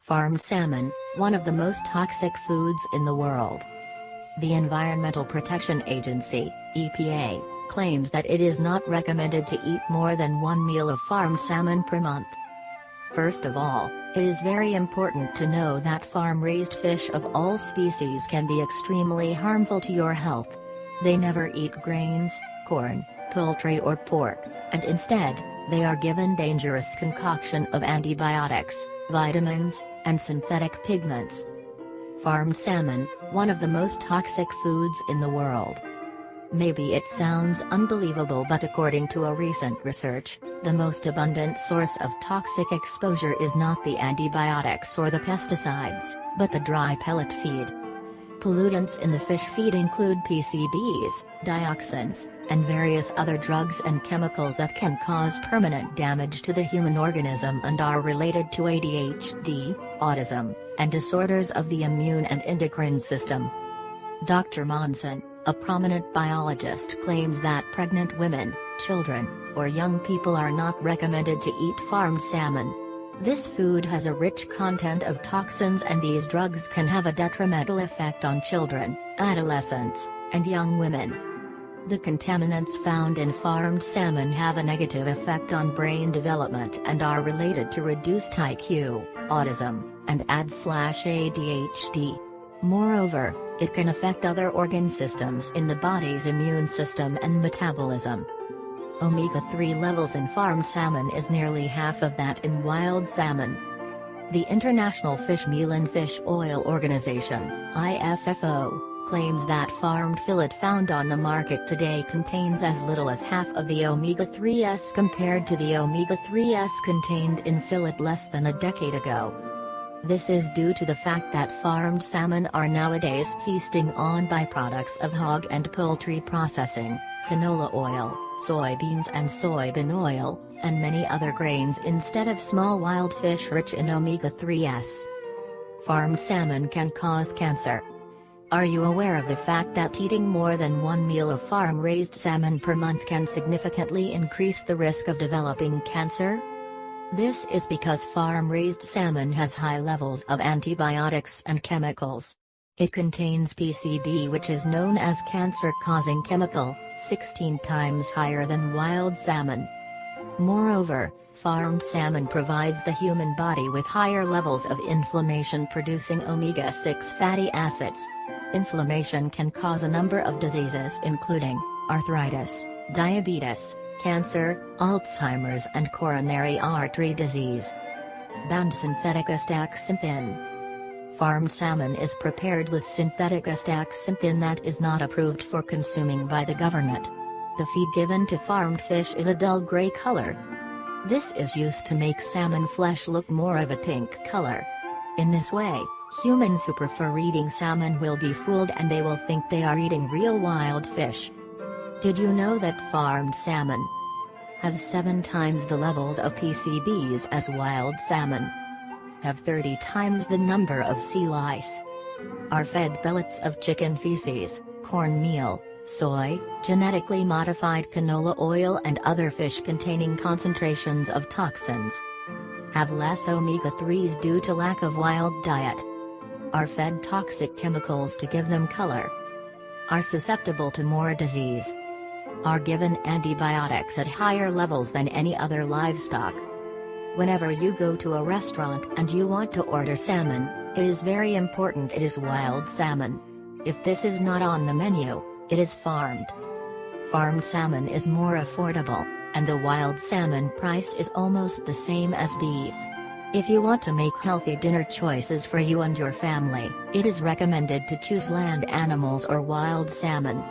Farmed salmon, one of the most toxic foods in the world. The Environmental Protection Agency, EPA, claims that it is not recommended to eat more than one meal of farmed salmon per month. First of all, it is very important to know that farm-raised fish of all species can be extremely harmful to your health. They never eat grains, corn, poultry or pork, and instead, they are given dangerous concoction of antibiotics, vitamins, and synthetic pigments. Farmed salmon, one of the most toxic foods in the world. Maybe it sounds unbelievable, but according to a recent research, the most abundant source of toxic exposure is not the antibiotics or the pesticides, but the dry pellet feed. Pollutants in the fish feed include PCBs, dioxins, and various other drugs and chemicals that can cause permanent damage to the human organism and are related to ADHD, autism, and disorders of the immune and endocrine system. Dr. Monson, a prominent biologist, claims that pregnant women, children, or young people are not recommended to eat farmed salmon. This food has a rich content of toxins, and these drugs can have a detrimental effect on children, adolescents, and young women. The contaminants found in farmed salmon have a negative effect on brain development and are related to reduced IQ, autism, and ADHD. Moreover, it can affect other organ systems in the body's immune system and metabolism. Omega-3 levels in farmed salmon is nearly half of that in wild salmon. The International Fish Meal and Fish Oil Organization, IFFO, claims that farmed fillet found on the market today contains as little as half of the omega-3s compared to the omega-3s contained in fillet less than a decade ago. This is due to the fact that farmed salmon are nowadays feasting on byproducts of hog and poultry processing, canola oil, soybeans and soybean oil, and many other grains instead of small wild fish rich in omega-3s. Farmed salmon can cause cancer. Are you aware of the fact that eating more than one meal of farm-raised salmon per month can significantly increase the risk of developing cancer? This is because farm-raised salmon has high levels of antibiotics and chemicals. It contains PCB, which is known as cancer-causing chemical, 16 times higher than wild salmon. Moreover, farmed salmon provides the human body with higher levels of inflammation-producing omega-6 fatty acids. Inflammation can cause a number of diseases including arthritis, diabetes, cancer, Alzheimer's and coronary artery disease. Banned synthetic astaxanthin. Farmed salmon is prepared with synthetic astaxanthin that is not approved for consuming by the government. The feed given to farmed fish is a dull gray color. This is used to make salmon flesh look more of a pink color. In this way, humans who prefer eating salmon will be fooled and they will think they are eating real wild fish. Did you know that farmed salmon have 7 times the levels of PCBs as wild salmon? Have 30 times the number of sea lice? Are fed pellets of chicken feces, cornmeal, soy, genetically modified canola oil and other fish containing concentrations of toxins? Have less omega-3s due to lack of wild diet? Are fed toxic chemicals to give them color? Are susceptible to more disease? Are given antibiotics at higher levels than any other livestock? Whenever you go to a restaurant and you want to order salmon, it is very important it is wild salmon. If this is not on the menu, it is farmed. Farmed salmon is more affordable, and the wild salmon price is almost the same as beef. If you want to make healthy dinner choices for you and your family, it is recommended to choose land animals or wild salmon.